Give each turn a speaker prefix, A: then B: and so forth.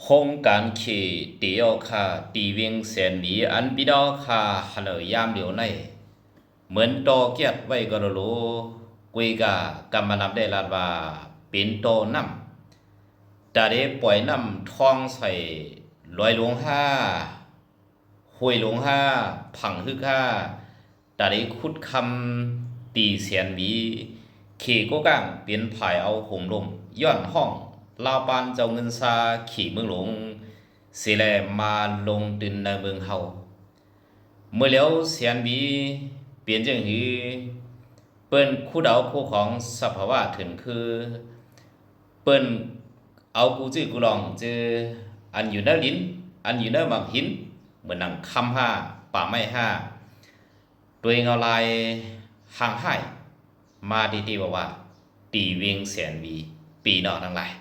A: โครงการขี่ตีออกค่ะตีเวียงแสนหลีอันปีดอค่ะฮัลโหลยามเหลียวในเหมือนโตเกียดไว้ก็รู้กุยกากำมานำได้ลาดว่าเป็นโตน้ำแต่ได้ปล่อยน้ำท้องใส่ลอยหลวงห้าห้วยหลวงห้าผังฮึกห้าแต่ได้ขุดคำตีแสนหลีขี่ก็ก้างเปลี่ยนผายเอาห่มลมย้อนห้องลาวปานเจ้าเงินซาขี่เมืองหลวงสิแลมาลงดินในเมืองเฮาเมื่อแล้วเสียนบีเปลี่ยนจังหือเปิ้นคู่เดาคู่ของสภาวะถึงคือเปิ้นเอากูจื้อกูลองจื้ออันอยู่ในลิ้นอันอยู่ในหมักหินเหมือนหนังคำห้าป่าไม้ห้าตัวเองเอาลายห่างหายมาดีๆบอกว่าตีเวียงแสนวีปีนอกทั้งหลาย